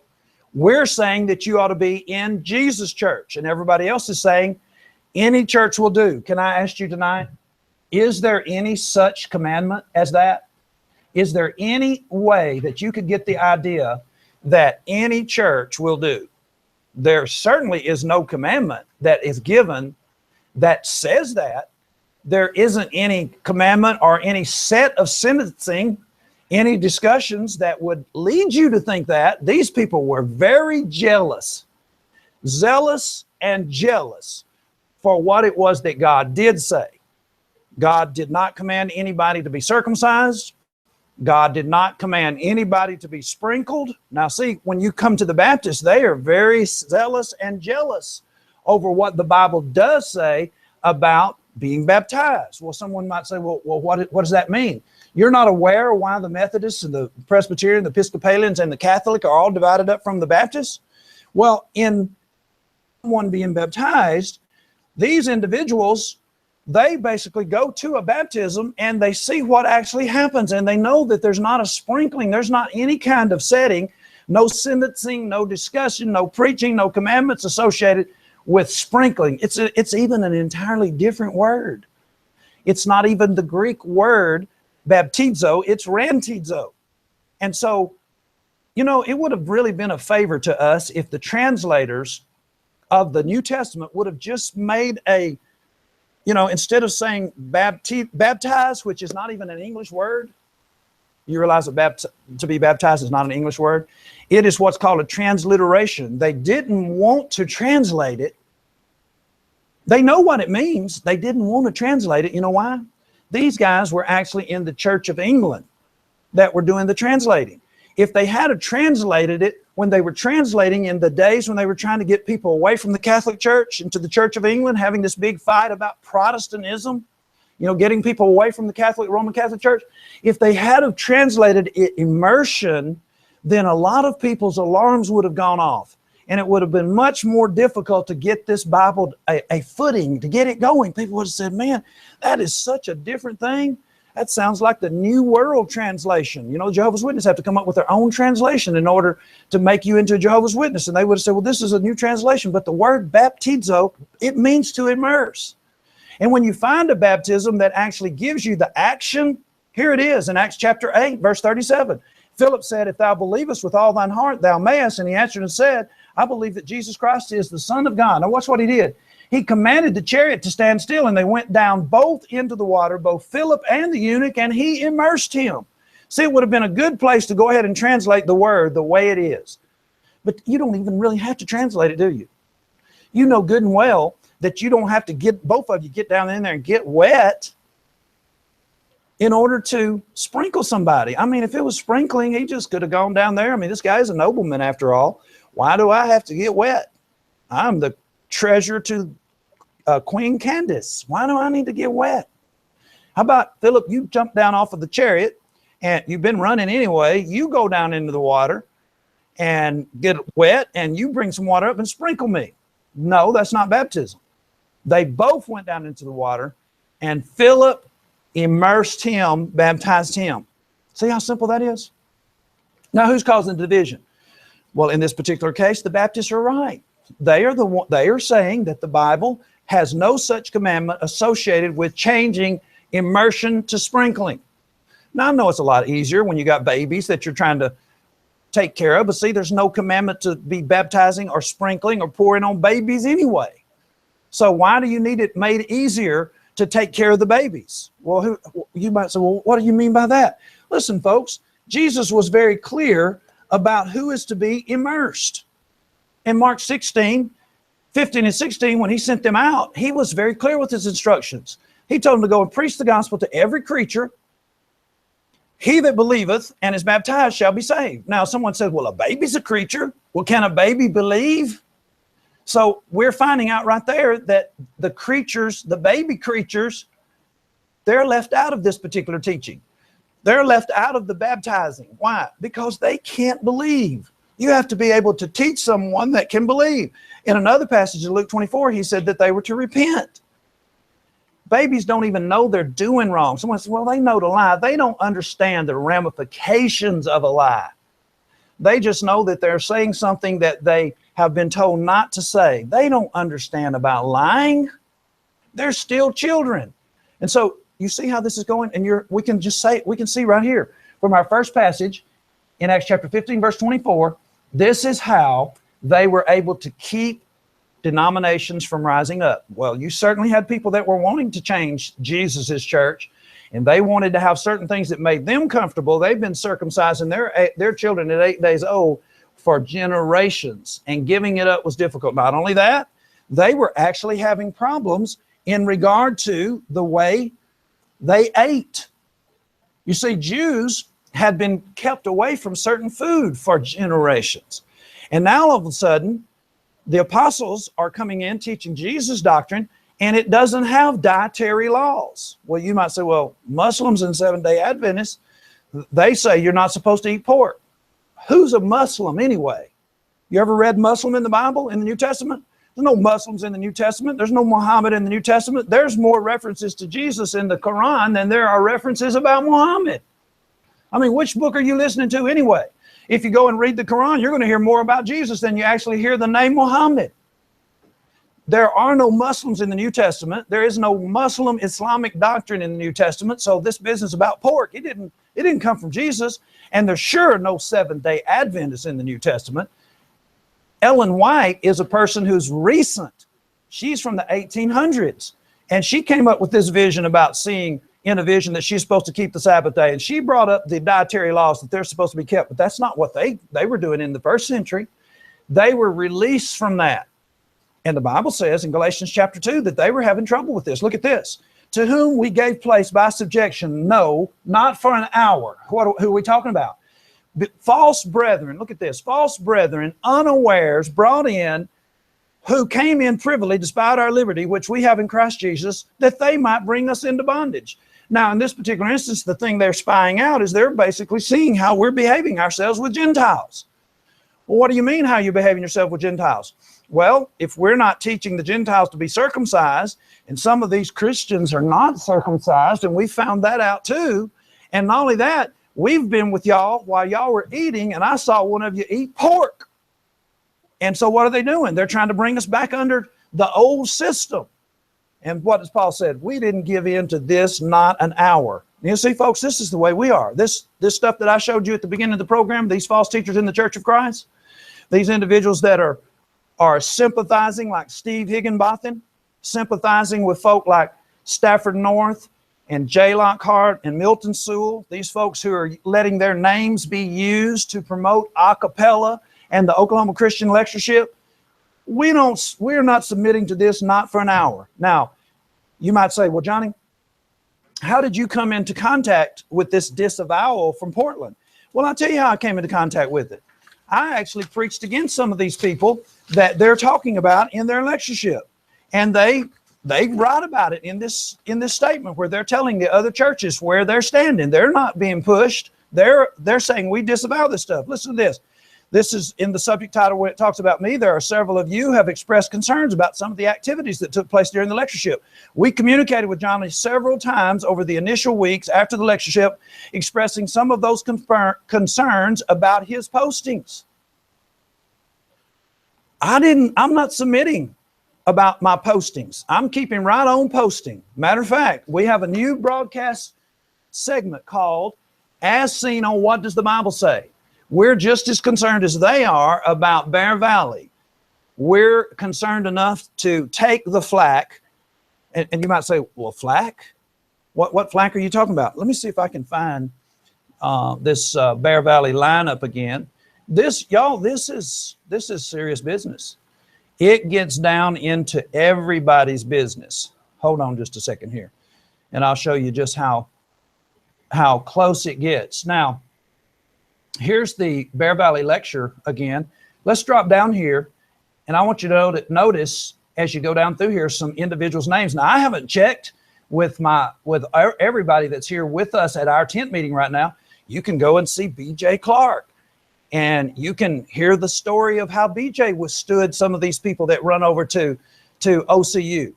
We're saying that you ought to be in Jesus' church, and everybody else is saying any church will do. Can I ask you tonight, is there any such commandment as that? Is there any way that you could get the idea that any church will do? There certainly is no commandment that is given that says that. There isn't any commandment or any set of sentencing, any discussions that would lead you to think that. These people were very jealous, zealous and jealous for what it was that God did say. God did not command anybody to be circumcised. God did not command anybody to be sprinkled. Now see, when you come to the Baptists, they are very zealous and jealous over what the Bible does say about being baptized. Well, someone might say, well, what does that mean? You're not aware of why the Methodists and the Presbyterian, the Episcopalians, and the Catholic are all divided up from the Baptists? Well, in someone being baptized, these individuals, they basically go to a baptism and they see what actually happens, and they know that there's not a sprinkling, there's not any kind of setting, no sentencing, no discussion, no preaching, no commandments associated with sprinkling. It's even an entirely different word. It's not even the Greek word baptizo, it's rantizo. And so, you know, it would have really been a favor to us if the translators of the New Testament would have just made a, you know, instead of saying baptize, which is not even an English word. You realize that to be baptized is not an English word. It is what's called a transliteration. They didn't want to translate it. They know what it means. They didn't want to translate it. You know why? These guys were actually in the Church of England that were doing the translating. If they had translated it when they were translating in the days when they were trying to get people away from the Catholic Church into the Church of England, having this big fight about Protestantism, you know, getting people away from the Roman Catholic Church. If they had have translated it immersion, then a lot of people's alarms would have gone off. And it would have been much more difficult to get this Bible a footing, to get it going. People would have said, man, that is such a different thing. That sounds like the New World Translation. You know, Jehovah's Witnesses have to come up with their own translation in order to make you into a Jehovah's Witness. And they would have said, well, this is a new translation. But the word baptizo, it means to immerse. And when you find a baptism that actually gives you the action Here it is in Acts chapter 8, verse 37. Philip said, if thou believest with all thine heart, thou mayest. And he answered and said, I believe that Jesus Christ is the Son of God. Now watch what he did. He commanded the chariot to stand still, and they went down both into the water, both Philip and the eunuch, and he immersed him. See, it would have been a good place to go ahead and translate the word the way it is. But you don't even really have to translate it, do you? You know good and well that you don't have to get, both of you get down in there and get wet in order to sprinkle somebody. I mean, if it was sprinkling, he just could have gone down there. I mean, this guy is a nobleman after all. Why do I have to get wet? I'm the treasure to Queen Candace. Why do I need to get wet? How about, Philip, you jump down off of the chariot, and you've been running anyway. You go down into the water and get wet, and you bring some water up and sprinkle me. No, that's not baptism. They both went down into the water, and Philip immersed him, baptized him. See how simple that is? Now, who's causing the division? Well, in this particular case, the Baptists are right. They are saying that the Bible has no such commandment associated with changing immersion to sprinkling. Now, I know it's a lot easier when you got babies that you're trying to take care of, but see, there's no commandment to be baptizing or sprinkling or pouring on babies anyway. So why do you need it made easier to take care of the babies? Well, you might say, well, what do you mean by that? Listen, folks, Jesus was very clear about who is to be immersed. In Mark 16, 15 and 16, when he sent them out, he was very clear with his instructions. He told them to go and preach the gospel to every creature. He that believeth and is baptized shall be saved. Now, someone says, well, a baby's a creature. Well, can a baby believe? So we're finding out right there that the creatures, the baby creatures, they're left out of this particular teaching. They're left out of the baptizing. Why? Because they can't believe. You have to be able to teach someone that can believe. In another passage in Luke 24, he said that they were to repent. Babies don't even know they're doing wrong. Someone says, well, they know to lie. They don't understand the ramifications of a lie. They just know that they're saying something that they have been told not to say. They don't understand about lying. They're still children. And so you see how this is going? And we can see right here from our first passage in Acts chapter 15, verse 24, this is how they were able to keep denominations from rising up. Well, you certainly had people that were wanting to change Jesus's church, and they wanted to have certain things that made them comfortable. They've been circumcising their children at 8 days old for generations, and giving it up was difficult. Not only that, they were actually having problems in regard to the way they ate. You see, Jews had been kept away from certain food for generations. And now all of a sudden, the apostles are coming in teaching Jesus' doctrine, and it doesn't have dietary laws. Well, you might say, well, Muslims and Seventh-day Adventists, they say you're not supposed to eat pork. Who's a Muslim anyway? You ever read Muslim in the Bible, in the New Testament? There's no Muslims in the New Testament. There's no Muhammad in the New Testament. There's more references to Jesus in the Quran than there are references about Muhammad. I mean, which book are you listening to anyway? If you go and read the Quran, you're going to hear more about Jesus than you actually hear the name Muhammad. There are no Muslims in the New Testament. There is no Muslim Islamic doctrine in the New Testament. So this business about pork, it didn't come from Jesus. And there's sure no Seventh-day Adventists in the New Testament. Ellen White is a person who's recent. She's from the 1800s. And she came up with this vision about seeing in a vision that she's supposed to keep the Sabbath day. And she brought up the dietary laws that they're supposed to be kept. But that's not what they were doing in the first century. They were released from that. And the Bible says in Galatians chapter 2 that they were having trouble with this. Look at this. To whom we gave place by subjection, no, not for an hour. Who are we talking about? But false brethren, look at this. False brethren, unawares, brought in, who came in privily, despite our liberty, which we have in Christ Jesus, that they might bring us into bondage. Now, in this particular instance, the thing they're spying out is they're basically seeing how we're behaving ourselves with Gentiles. Well, what do you mean how you're behaving yourself with Gentiles? Well, if we're not teaching the Gentiles to be circumcised, and some of these Christians are not circumcised, and we found that out too, and not only that, we've been with y'all while y'all were eating, and I saw one of you eat pork. And so what are they doing? They're trying to bring us back under the old system. And what does Paul said? We didn't give in to this, not an hour. You see, folks, this is the way we are. This stuff that I showed you at the beginning of the program, these false teachers in the Church of Christ, these individuals that are sympathizing like Steve Higginbotham, sympathizing with folk like Stafford North and Jay Lockhart and Milton Sewell, these folks who are letting their names be used to promote a cappella and the Oklahoma Christian Lectureship. We're not submitting to this, not for an hour. Now, you might say, well, Johnny, how did you come into contact with this disavowal from Portland? Well, I'll tell you how I came into contact with it. I actually preached against some of these people that they're talking about in their lectureship. And they write about it in this statement where they're telling the other churches where they're standing. They're not being pushed. They're saying we disavow this stuff. Listen to this. This is in the subject title where it talks about me. There are several of you who have expressed concerns about some of the activities that took place during the lectureship. We communicated with Johnny several times over the initial weeks after the lectureship, expressing some of those concerns about his postings. I'm not submitting about my postings. I'm keeping right on posting. Matter of fact, we have a new broadcast segment called As Seen on What Does the Bible Say? We're just as concerned as they are about Bear Valley. We're concerned enough to take the flack. And you might say, well, flack? What flack are you talking about? Let me see if I can find this Bear Valley lineup again. This is serious business. It gets down into everybody's business. Hold on just a second here. And I'll show you just how close it gets. Now, here's the Bear Valley lecture again. Let's drop down here. And I want you to notice as you go down through here some individuals' names. Now, I haven't checked with everybody that's here with us at our tent meeting right now. You can go and see B.J. Clark. And you can hear the story of how BJ withstood some of these people that run over to OCU.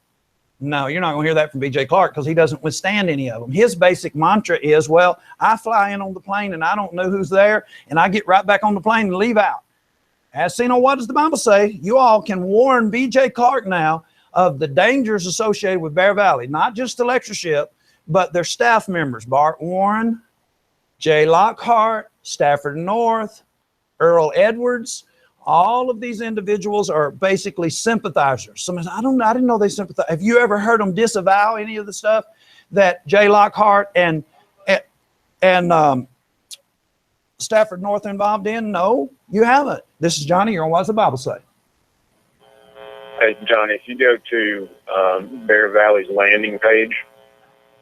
No, you're not going to hear that from BJ Clark because he doesn't withstand any of them. His basic mantra is, well, I fly in on the plane and I don't know who's there, and I get right back on the plane and leave out. As seen on What Does the Bible Say? You all can warn BJ Clark now of the dangers associated with Bear Valley, not just the lectureship, but their staff members, Bart Warren, Jay Lockhart, Stafford North, Earl Edwards. All of these individuals are basically sympathizers. Someone says, I didn't know they sympathize. Have you ever heard them disavow any of the stuff that Jay Lockhart and Stafford North are involved in? No, you haven't. This is Johnny. You're on What Does the Bible Say? Hey, Johnny, if you go to Bear Valley's landing page,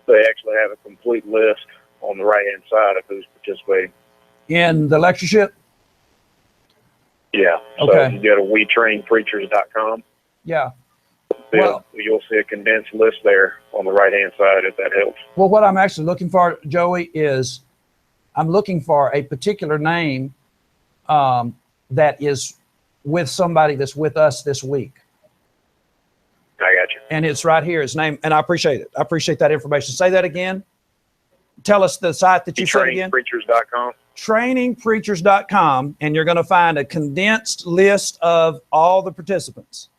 they actually have a complete list on the right-hand side of who's participating. In the lectureship? Yeah. So okay. If you go to wetrainpreachers.com, yeah, you'll see a condensed list there on the right-hand side, if that helps. Well, what I'm actually looking for, Joey, is I'm looking for a particular name that is with somebody that's with us this week. I got you. And it's right here, his name, and I appreciate it. I appreciate that information. Say that again. Tell us the site that you said again. Trainingpreachers.com. Trainingpreachers.com, and you're going to find a condensed list of all the participants.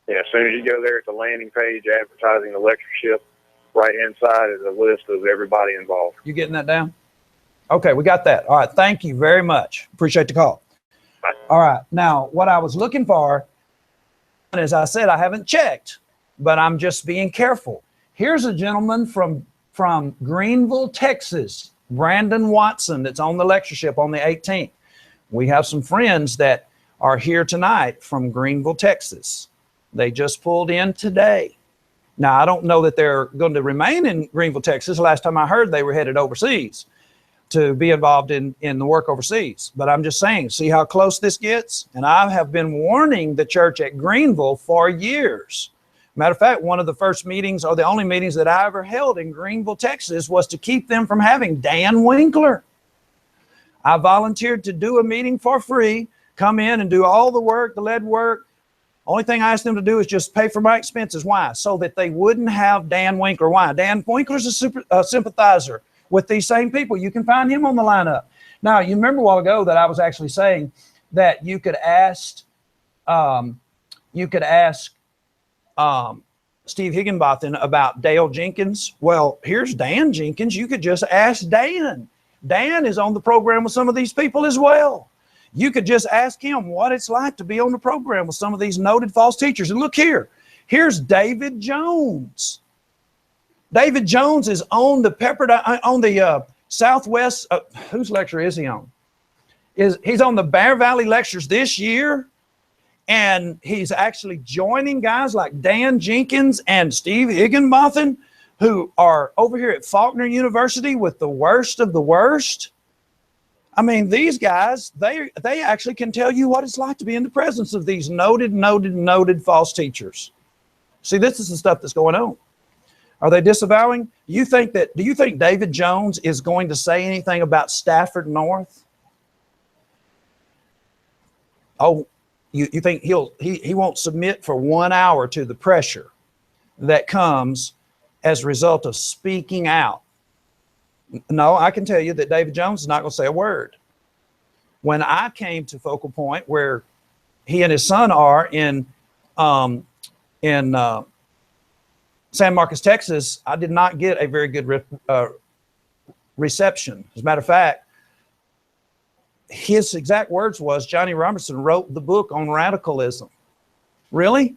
Yeah, as soon as you go there at the landing page advertising the lectureship, right-hand side is a list of everybody involved. You getting that down? Okay, we got that. All right, thank you very much. Appreciate the call. Bye. All right, now what I was looking for, and as I said, I haven't checked, but I'm just being careful. Here's a gentleman from Greenville, Texas, Brandon Watson, that's on the lectureship on the 18th. We have some friends that are here tonight from Greenville, Texas. They just pulled in today. Now, I don't know that they're going to remain in Greenville, Texas. Last time I heard, they were headed overseas to be involved in the work overseas. But I'm just saying, see how close this gets? And I have been warning the church at Greenville for years. Matter of fact, one of the first meetings, or the only meetings that I ever held in Greenville, Texas, was to keep them from having Dan Winkler. I volunteered to do a meeting for free, come in and do all the work, the lead work. Only thing I asked them to do is just pay for my expenses. Why? So that they wouldn't have Dan Winkler. Why? Dan Winkler's a sympathizer with these same people. You can find him on the lineup. Now, you remember a while ago that I was actually saying that you could ask Steve Higginbotham about Dale Jenkins. Well, here's Dan Jenkins. You could just ask Dan. Dan is on the program with some of these people as well. You could just ask him what it's like to be on the program with some of these noted false teachers. And look here. Here's David Jones. David Jones is on the Pepperdine, on the Southwest. Whose lecture is he on? He's on the Bear Valley lectures this year. And he's actually joining guys like Dan Jenkins and Steve Higginbotham, who are over here at Faulkner University with the worst of the worst. I mean, these guys, they actually can tell you what it's like to be in the presence of these noted false teachers. See, this is the stuff that's going on. Are they disavowing? Do you think David Jones is going to say anything about Stafford North? Oh, you think he won't submit for 1 hour to the pressure that comes as a result of speaking out? No, I can tell you that David Jones is not going to say a word. When I came to Focal Point, where he and his son are in San Marcos, Texas, I did not get a very good reception. As a matter of fact, his exact words was, Johnny Robertson wrote the book on radicalism. Really?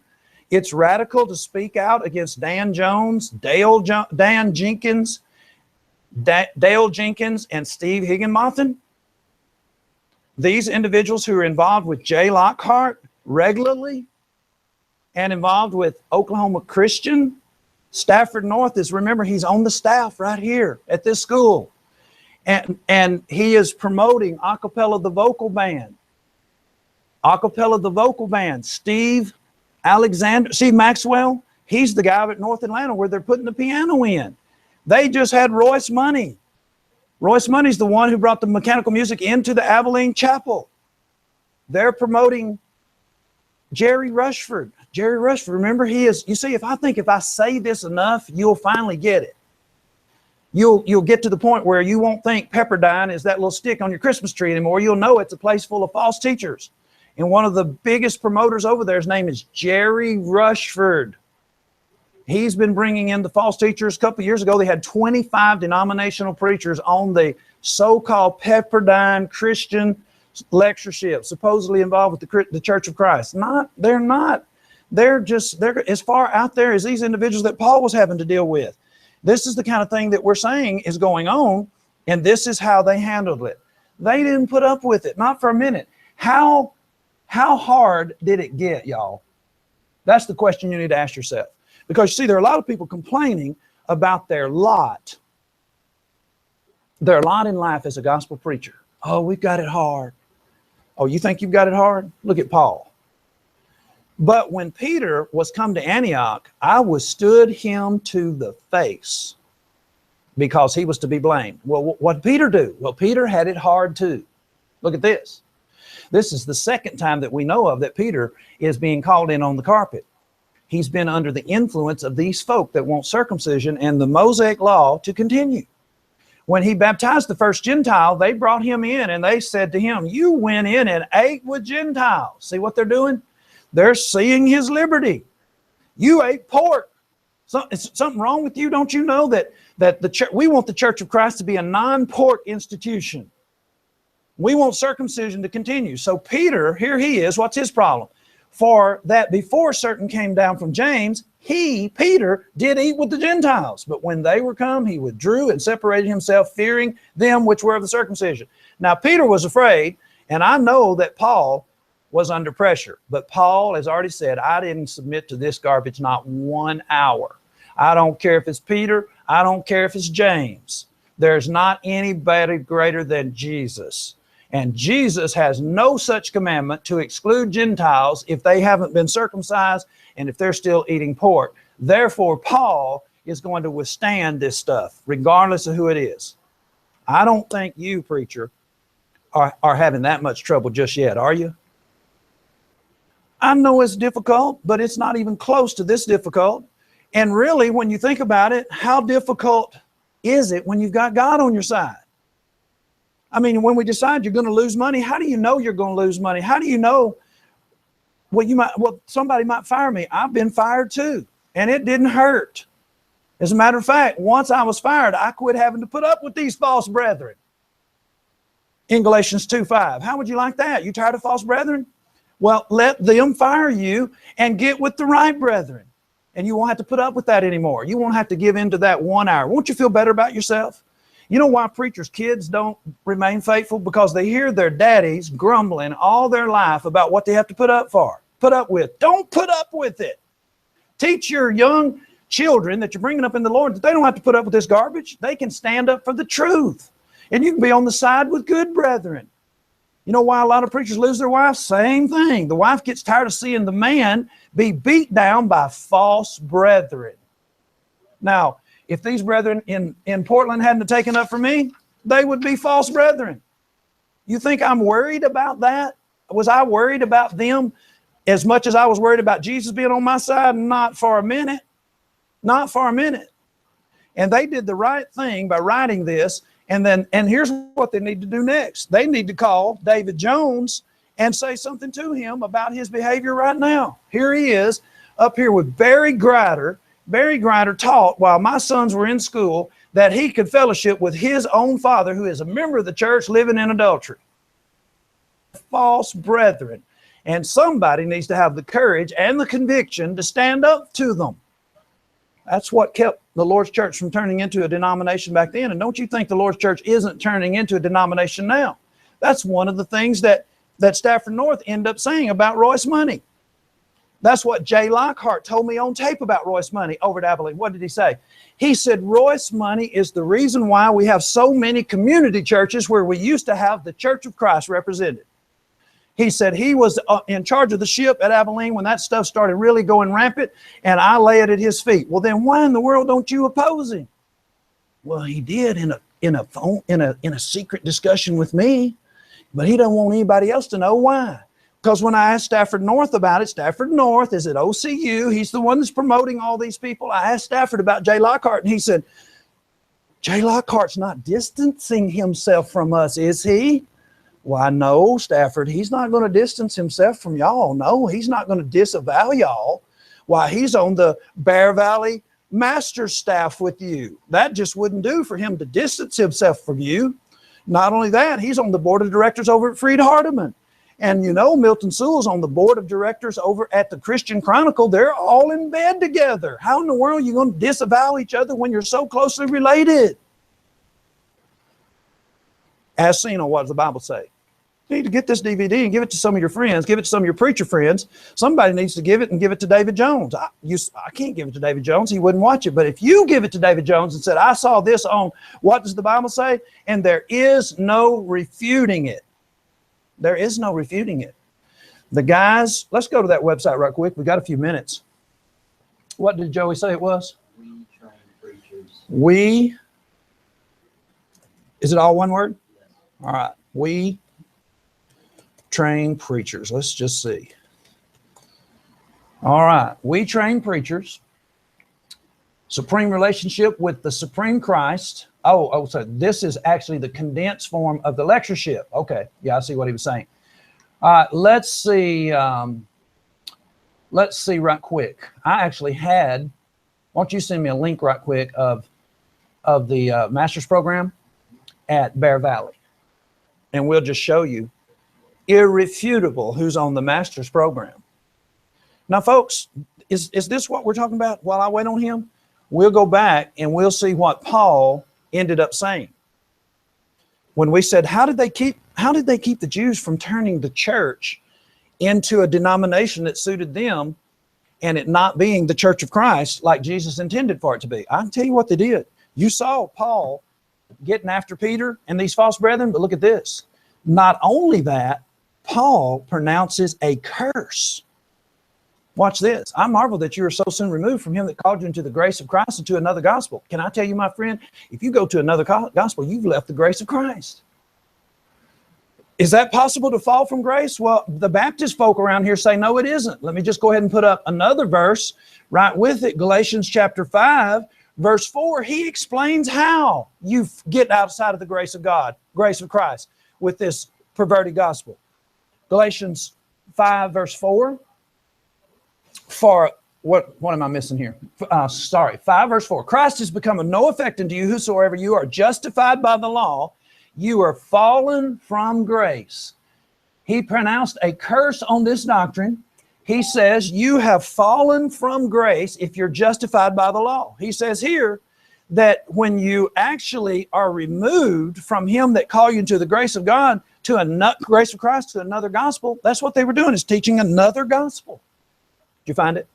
It's radical to speak out against Dan Jones, Dale Jenkins, and Steve Higginbotham? These individuals who are involved with Jay Lockhart regularly and involved with Oklahoma Christian. Stafford North is, remember, he's on the staff right here at this school. And he is promoting Acapella the Vocal Band. Acapella the Vocal Band. Steve Maxwell, he's the guy at North Atlanta where they're putting the piano in. They just had Royce Money. Royce Money's the one who brought the mechanical music into the Abilene Chapel. They're promoting Jerry Rushford. Jerry Rushford, remember, he is, you see, if I say this enough, you'll finally get it. You'll get to the point where you won't think Pepperdine is that little stick on your Christmas tree anymore. You'll know it's a place full of false teachers. And one of the biggest promoters over there, his name is Jerry Rushford. He's been bringing in the false teachers. A couple of years ago, they had 25 denominational preachers on the so-called Pepperdine Christian lectureship, supposedly involved with the Church of Christ. They're not. They're as far out there as these individuals that Paul was having to deal with. This is the kind of thing that we're saying is going on, and this is how they handled it. They didn't put up with it, not for a minute. How hard did it get, y'all? That's the question you need to ask yourself. Because, you see, there are a lot of people complaining about their lot. Their lot in life as a gospel preacher. Oh, we've got it hard. Oh, you think you've got it hard? Look at Paul. But when Peter was come to Antioch, I withstood him to the face because he was to be blamed. Well, what did Peter do? Well, Peter had it hard too. Look at this. This is the second time that we know of that Peter is being called in on the carpet. He's been under the influence of these folk that want circumcision and the Mosaic law to continue. When he baptized the first Gentile, they brought him in and they said to him, you went in and ate with Gentiles. See what they're doing? They're seeing his liberty. You ate pork. Is something wrong with you? Don't you know that the church, we want the Church of Christ to be a non-pork institution. We want circumcision to continue. So Peter, here he is. What's his problem? For that before certain came down from James, Peter, did eat with the Gentiles. But when they were come, he withdrew and separated himself, fearing them which were of the circumcision. Now Peter was afraid, and I know that Paul was under pressure. But Paul has already said, I didn't submit to this garbage not 1 hour. I don't care if it's Peter. I don't care if it's James. There's not anybody greater than Jesus. And Jesus has no such commandment to exclude Gentiles if they haven't been circumcised and if they're still eating pork. Therefore, Paul is going to withstand this stuff, regardless of who it is. I don't think you, preacher, are having that much trouble just yet, are you? I know it's difficult, but it's not even close to this difficult. And really, when you think about it, how difficult is it when you've got God on your side? I mean, when we decide you're going to lose money, how do you know you're going to lose money? How do you know? Well, somebody might fire me. I've been fired too. And it didn't hurt. As a matter of fact, once I was fired, I quit having to put up with these false brethren. In Galatians 2:5. How would you like that? You tired of false brethren? Well, let them fire you and get with the right brethren. And you won't have to put up with that anymore. You won't have to give in to that 1 hour. Won't you feel better about yourself? You know why preachers' kids don't remain faithful? Because they hear their daddies grumbling all their life about what they have to put up with. Don't put up with it. Teach your young children that you're bringing up in the Lord that they don't have to put up with this garbage. They can stand up for the truth. And you can be on the side with good brethren. You know why a lot of preachers lose their wives? Same thing. The wife gets tired of seeing the man be beat down by false brethren. Now, if these brethren in Portland hadn't taken up for me, they would be false brethren. You think I'm worried about that? Was I worried about them as much as I was worried about Jesus being on my side? Not for a minute. Not for a minute. And they did the right thing by writing this. And here's what they need to do next. They need to call David Jones and say something to him about his behavior right now. Here he is up here with Barry Grider. Barry Grider taught while my sons were in school that he could fellowship with his own father, who is a member of the church, living in adultery. False brethren. And somebody needs to have the courage and the conviction to stand up to them. That's what kept the Lord's church from turning into a denomination back then. And don't you think the Lord's church isn't turning into a denomination now? That's one of the things that Stafford North ended up saying about Royce Money. That's what Jay Lockhart told me on tape about Royce Money over at Abilene. What did he say? He said, Royce Money is the reason why we have so many community churches where we used to have the Church of Christ represented. He said he was in charge of the ship at Abilene when that stuff started really going rampant, and I lay it at his feet. Well, then why in the world don't you oppose him? Well, he did in a secret discussion with me, but he don't want anybody else to know why. Because when I asked Stafford North about it, Stafford North is at OCU. He's the one that's promoting all these people. I asked Stafford about Jay Lockhart, and he said, Jay Lockhart's not distancing himself from us, is he? Why, no, Stafford, he's not going to distance himself from y'all. No, he's not going to disavow y'all. Why, he's on the Bear Valley master staff with you. That just wouldn't do for him to distance himself from you. Not only that, he's on the board of directors over at Freed Hardeman. And you know, Milton Sewell's on the board of directors over at the Christian Chronicle. They're all in bed together. How in the world are you going to disavow each other when you're so closely related? As seen on What Does the Bible Say? You need to get this DVD and give it to some of your friends. Give it to some of your preacher friends. Somebody needs to give it and give it to David Jones. I can't give it to David Jones. He wouldn't watch it. But if you give it to David Jones and said, I saw this on What Does the Bible Say? And there is no refuting it. There is no refuting it. The guys, let's go to that website right quick. We've got a few minutes. What did Joey say it was? We train preachers. We. Is it all one word? Yes. All right. We train preachers. Let's just see. All right. We train preachers. Supreme relationship with the Supreme Christ. So this is actually the condensed form of the lectureship. Okay. Yeah, I see what he was saying. All right. Let's see. Let's see right quick. I actually had, why don't you send me a link right quick of the master's program at Bear Valley. And we'll just show you irrefutable who's on the master's program. Now, folks, is this what we're talking about while I wait on him? We'll go back and we'll see what Paul ended up saying. When we said, how did they keep the Jews from turning the church into a denomination that suited them and it not being the Church of Christ like Jesus intended for it to be? I can tell you what they did. You saw Paul getting after Peter and these false brethren, but look at this. Not only that, Paul pronounces a curse. Watch this. I marvel that you are so soon removed from him that called you into the grace of Christ and to another gospel. Can I tell you, my friend, if you go to another gospel, you've left the grace of Christ. Is that possible to fall from grace? Well, the Baptist folk around here say, no, it isn't. Let me just go ahead and put up another verse right with it. Galatians chapter 5, verse 4. He explains how you get outside of the grace of God, grace of Christ, with this perverted gospel. Galatians 5, verse 4. For what am I missing here? Sorry, 5 verse 4. Christ has become of no effect unto you, whosoever you are justified by the law, you are fallen from grace. He pronounced a curse on this doctrine. He says you have fallen from grace if you're justified by the law. He says here that when you actually are removed from him that called you into the grace of God, to a grace of Christ, to another gospel, that's what they were doing, is teaching another gospel. Did you find it?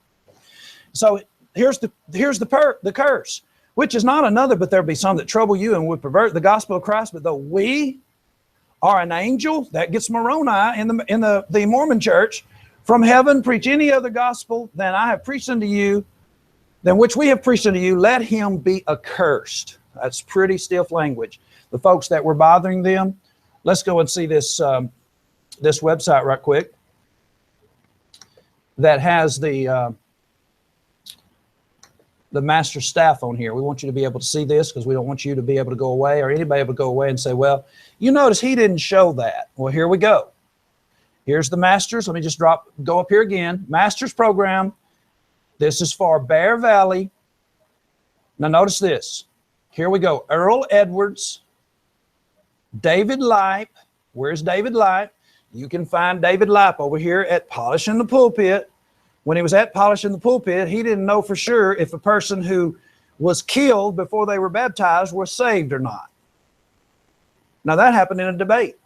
So here's the curse, which is not another, but there'll be some that trouble you and would pervert the gospel of Christ. But though we are an angel, that gets Moroni in the Mormon church, from heaven preach any other gospel than I have preached unto you, than which we have preached unto you, let him be accursed. That's pretty stiff language. The folks that were bothering them, let's go and see this this website right quick that has the master staff on here. We want you to be able to see this because we don't want you to be able to go away, or anybody able to go away and say, well, you notice he didn't show that. Well, here we go. Here's the masters. Let me just go up here again. Masters program. This is for Bear Valley. Now notice this. Here we go. Earl Edwards, David Lipe. Where's David Lipe? You can find David Lipe over here at Polishing the Pulpit. When he was at Polishing the Pulpit, he didn't know for sure if a person who was killed before they were baptized was saved or not. Now that happened in a debate.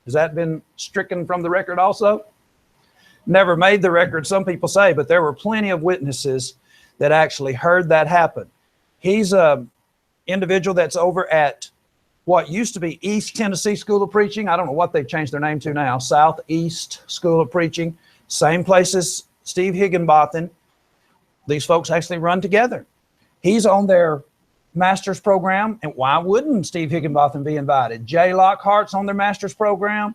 Has that been stricken from the record also? Never made the record, some people say, but there were plenty of witnesses that actually heard that happen. He's a individual that's over at what used to be East Tennessee School of Preaching. I don't know what they've changed their name to now. Southeast School of Preaching. Same place as Steve Higginbotham. These folks actually run together. He's on their master's program, and why wouldn't Steve Higginbotham be invited? Jay Lockhart's on their master's program.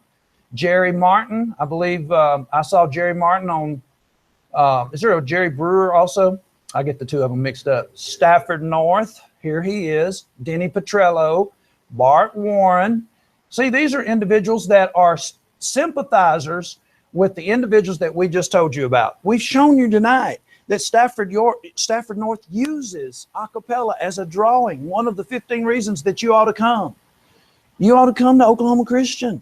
Jerry Martin, I believe I saw Jerry Martin on, is there a Jerry Brewer also? I get the two of them mixed up. Stafford North, here he is. Denny Petrello, Bart Warren. See, these are individuals that are sympathizers with the individuals that we just told you about. We've shown you tonight that Stafford North uses a cappella as a drawing. One of the 15 reasons that you ought to come. You ought to come to Oklahoma Christian.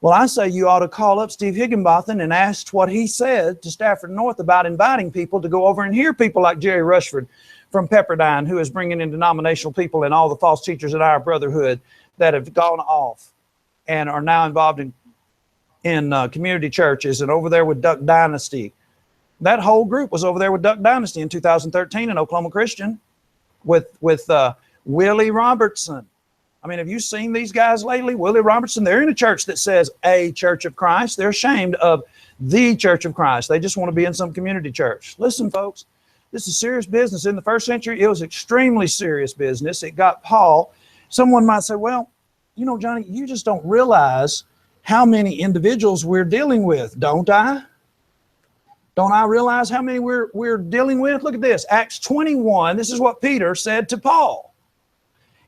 Well, I say you ought to call up Steve Higginbotham and ask what he said to Stafford North about inviting people to go over and hear people like Jerry Rushford from Pepperdine, who is bringing in denominational people and all the false teachers in our brotherhood that have gone off and are now involved in community churches and over there with Duck Dynasty. That whole group was over there with Duck Dynasty in 2013 in Oklahoma Christian with Willie Robertson. I mean, have you seen these guys lately? Willie Robertson, they're in a church that says a Church of Christ. They're ashamed of the Church of Christ. They just want to be in some community church. Listen, folks, this is serious business. In the first century, it was extremely serious business. It got Paul. Someone might say, well, you know, Johnny, you just don't realize how many individuals we're dealing with, don't I? Don't I realize how many we're dealing with? Look at this, Acts 21. This is what Peter said to Paul.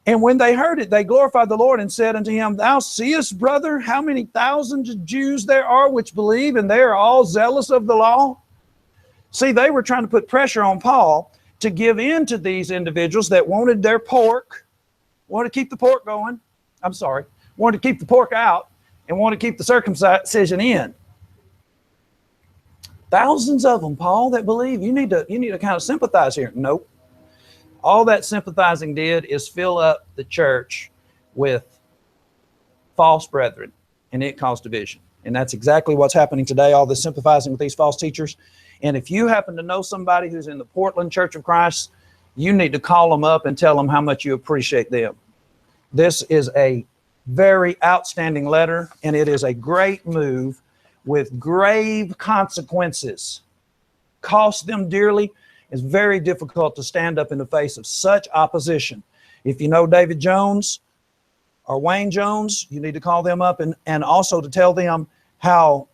And when they heard it, they glorified the Lord and said unto him, thou seest, brother, how many thousands of Jews there are which believe, and they are all zealous of the law. See, they were trying to put pressure on Paul to give in to these individuals that wanted their pork, wanted to keep the pork going. I'm sorry, wanted to keep the pork out and wanted to keep the circumcision in. Thousands of them, Paul, that believe. You need to kind of sympathize here. Nope. All that sympathizing did is fill up the church with false brethren, and it caused division. And that's exactly what's happening today, all this sympathizing with these false teachers. And if you happen to know somebody who's in the Portland Church of Christ, you need to call them up and tell them how much you appreciate them. This is a very outstanding letter, and it is a great move with grave consequences. Cost them dearly. It's very difficult to stand up in the face of such opposition. If you know David Jones or Wayne Jones, you need to call them up and also to tell them how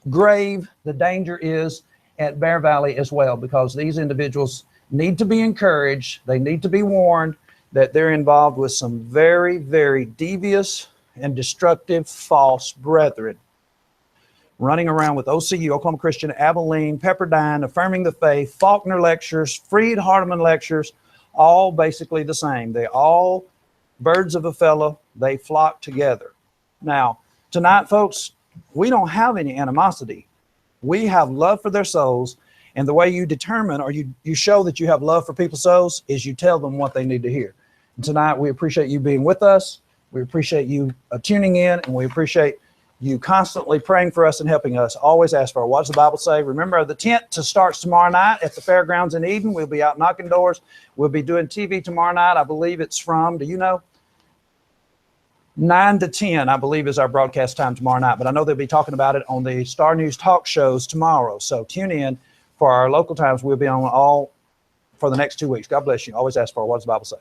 grave the danger is at Bear Valley as well, because these individuals need to be encouraged. They need to be warned that they're involved with some very, very devious and destructive false brethren. running around with OCU, Oklahoma Christian, Abilene, Pepperdine, Affirming the Faith, Faulkner lectures, Freed Hardeman lectures, all basically the same. They all birds of a feather, they flock together. Now, tonight, folks, we don't have any animosity. We have love for their souls, and the way you determine or you show that you have love for people's souls is you tell them what they need to hear. And tonight, we appreciate you being with us. We appreciate you tuning in, and we appreciate you constantly praying for us and helping us. Always ask for, what does the Bible say? Remember, the tent starts tomorrow night at the fairgrounds in Eden. We'll be out knocking doors. We'll be doing TV tomorrow night. I believe it's from, do you know? 9 to 10, I believe, is our broadcast time tomorrow night. But I know they'll be talking about it on the Star News talk shows tomorrow. So tune in for our local times. We'll be on all for the next 2 weeks. God bless you. Always ask for, what does the Bible say?